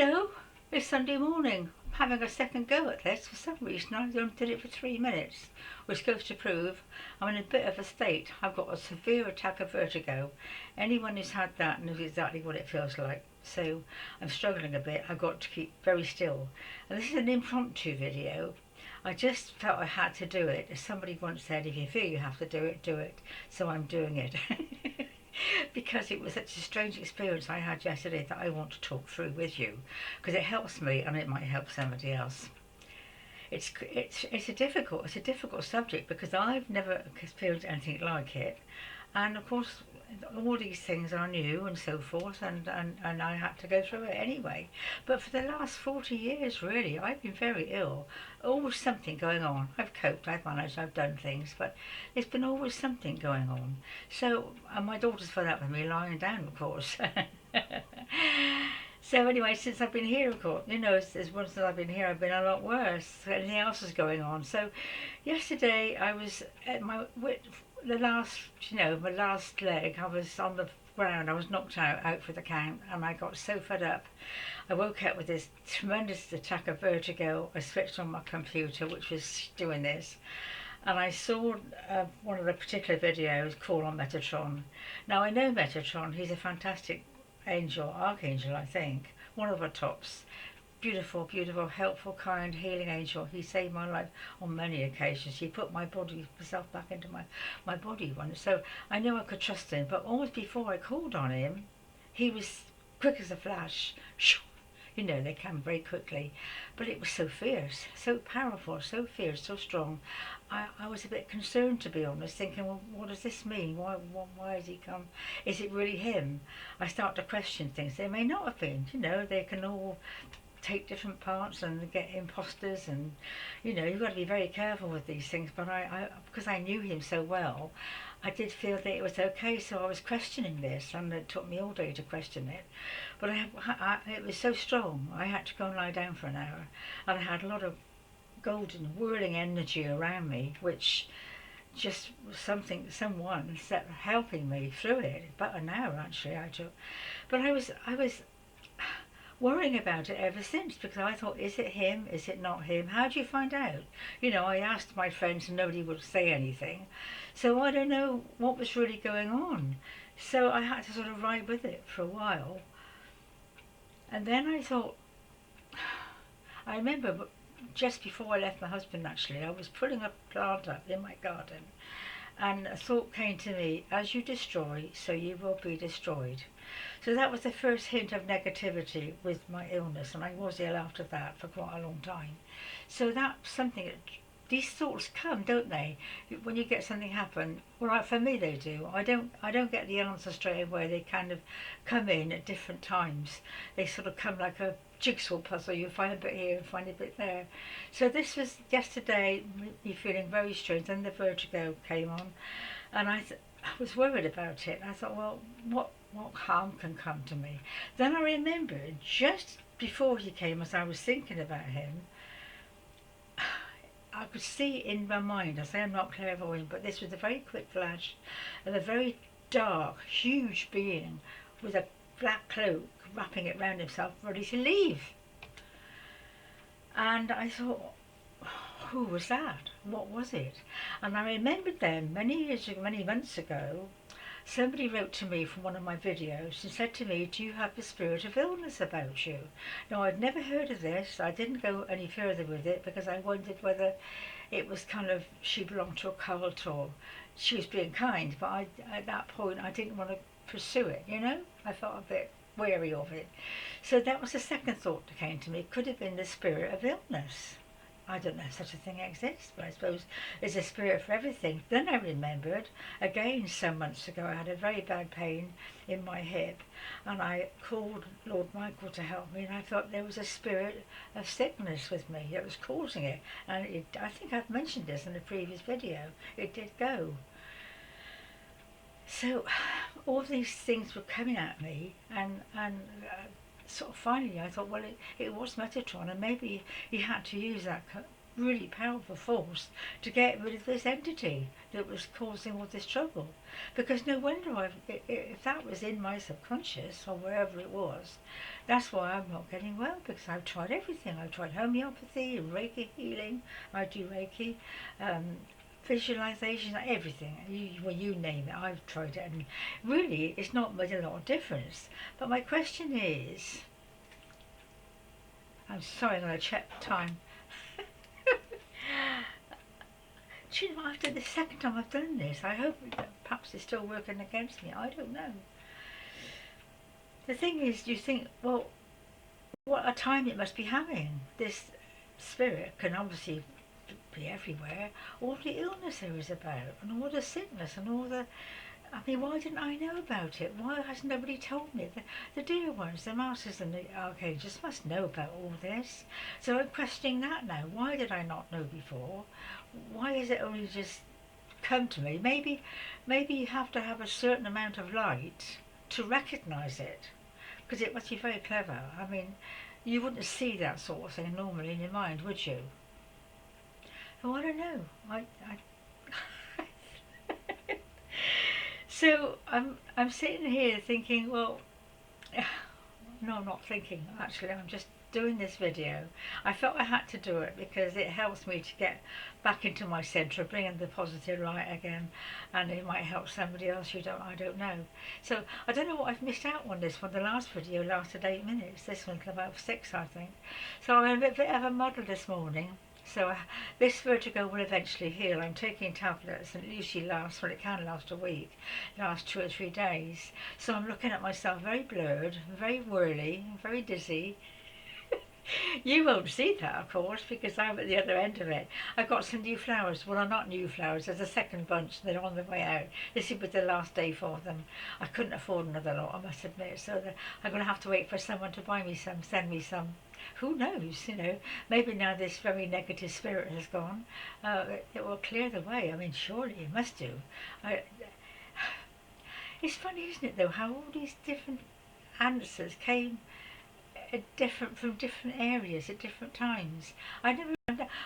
Hello, it's Sunday morning. I'm having a second go at this. For some reason I only did it for 3 minutes, which goes to prove I'm in a bit of a state. I've got a severe attack of vertigo. Anyone who's had that knows exactly what it feels like. So I'm struggling a bit. I've got to keep very still. And this is an impromptu video. I just felt I had to do it. As somebody once said, if you feel you have to do it, do it. So I'm doing it. Because it was such a strange experience I had yesterday that I want to talk through with you, because it helps me and it might help somebody else. It's a difficult subject because I've never experienced anything like it, and of course all these things are new and so forth, and I had to go through it anyway. But for the last 40 years really I've been very ill, always something going on. I've coped, I've managed, I've done things, but there's been always something going on. So, and my daughter's fed up with me lying down, of course. So anyway, since I've been here, of course, as once that I've been here, I've been a lot worse. Anything else is going on. So yesterday I was at my last leg. I was on the ground. I was knocked out for the count, and I got so fed up. I woke up with this tremendous attack of vertigo. I switched on my computer, which was doing this, and I saw one of the particular videos called on Metatron. Now I know Metatron. He's a fantastic angel, Archangel, I think, one of our tops. Beautiful, beautiful, helpful, kind, healing angel. He saved my life on many occasions. He put myself back into my body once. So I knew I could trust him. But almost before I called on him, he was quick as a flash. They come very quickly. But it was so fierce, so powerful, so fierce, so strong. I was a bit concerned, to be honest, thinking, well, what does this mean? Why has he come? Is it really him? I start to question things. They may not have been. They can all take different parts and get imposters, and you've got to be very careful with these things. But I because I knew him so well, I did feel that it was okay. So I was questioning this, and it took me all day to question it. But it was so strong, I had to go and lie down for an hour, and I had a lot of golden whirling energy around me, which just was someone helping me through it. About an hour actually I took. But I was worrying about it ever since, because I thought, is it him? Is it not him? How do you find out? I asked my friends and nobody would say anything. So I don't know what was really going on. So I had to sort of ride with it for a while. And then I thought, I remember just before I left my husband actually, I was putting a plant up in my garden, and a thought came to me, as you destroy, so you will be destroyed. So that was the first hint of negativity with my illness, and I was ill after that for quite a long time. So that's something that these thoughts come, don't they? When you get something happen, well, for me they do. I don't get the answer straight away. They kind of come in at different times. They sort of come like a jigsaw puzzle. You find a bit here and find a bit there. So this was yesterday, me feeling very strange. Then the vertigo came on, and I was worried about it. I thought, well, what harm can come to me? Then I remembered just before he came, as I was thinking about him, I could see in my mind, I say I'm not clairvoyant, but this was a very quick flash of a very dark, huge being with a black cloak wrapping it round himself, ready to leave. And I thought, who was that? What was it? And I remembered then, many months ago, somebody wrote to me from one of my videos and said to me, do you have the spirit of illness about you? Now, I'd never heard of this. I didn't go any further with it because I wondered whether it was kind of, she belonged to a cult or she was being kind. But at that point, I didn't want to pursue it, I felt a bit wary of it. So that was the second thought that came to me. Could have been the spirit of illness. I don't know if such a thing exists, but I suppose there's a spirit for everything. Then I remembered, again some months ago, I had a very bad pain in my hip, and I called Lord Michael to help me, and I thought there was a spirit of sickness with me that was causing it. And I think I've mentioned this in a previous video. It did go. So all these things were coming at me, and sort of finally I thought, well, it was Metatron, and maybe he had to use really powerful force to get rid of this entity that was causing all this trouble. Because no wonder if that was in my subconscious or wherever it was, that's why I'm not getting well, because I've tried everything. I've tried homeopathy, Reiki healing, I do Reiki, visualization, everything. You name it, I've tried it, and really it's not made a lot of difference. But my question is, I'm sorry, I'm going to check the time. Do you know, after the second time I've done this, I hope that perhaps it's still working against me. I don't know. The thing is, you think, well, what a time it must be having. This spirit can obviously be everywhere. All the illness there is about, and all the sickness, and all the... I mean, why didn't I know about it? Why has nobody told me? The dear ones, the masters and the archangels must know about all this. So I'm questioning that now. Why did I not know before? Why is it only just come to me? Maybe you have to have a certain amount of light to recognise it, because it must be very clever. I mean, you wouldn't see that sort of thing normally in your mind, would you? Oh, I don't know. I So I'm sitting here thinking, well, no, I'm not thinking. Actually, I'm just doing this video. I felt I had to do it because it helps me to get back into my centre, bring in the positive light again, and it might help somebody else. I don't know. So I don't know what I've missed out on this one. The last video lasted 8 minutes. This one's about 6, I think. So I'm a bit of a muddle this morning. So this vertigo will eventually heal. I'm taking tablets, and it usually lasts, well, it can last a week, last 2 or 3 days. So I'm looking at myself very blurred, very whirly, very dizzy. You won't see that, of course, because I'm at the other end of it. I've got some new flowers. Well, they're not new flowers. There's a second bunch. They're on their way out. This is the last day for them. I couldn't afford another lot, I must admit. So I'm going to have to wait for someone to buy me some, send me some. Who knows, you know, maybe now this very negative spirit has gone, it will clear the way. I mean, surely it must do. It's funny, isn't it, though, how all these different answers came from different areas at different times.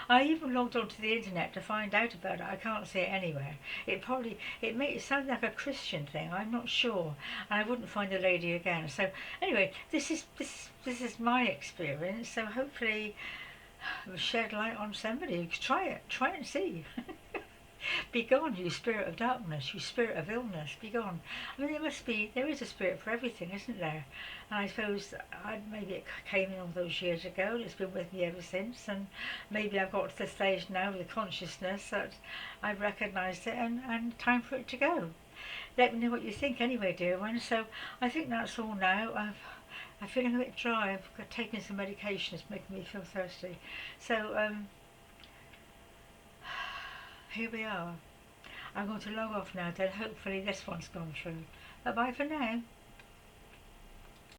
I even logged onto the internet to find out about it. I can't see it anywhere. It may sound like a Christian thing. I'm not sure, and I wouldn't find the lady again. So anyway, this is my experience. So hopefully, it'll shed light on somebody. Try it and see. Be gone, you spirit of darkness, you spirit of illness, be gone. I mean, there is a spirit for everything, isn't there? And I suppose maybe it came in all those years ago, it's been with me ever since, and maybe I've got to the stage now with the consciousness that I've recognised it, and time for it to go. Let me know what you think anyway, dear one. So I think that's all now. I'm feeling a bit dry. I've taken some medication, it's making me feel thirsty. So, here we are. I'm going to log off now, then hopefully this one's gone through. Bye bye for now.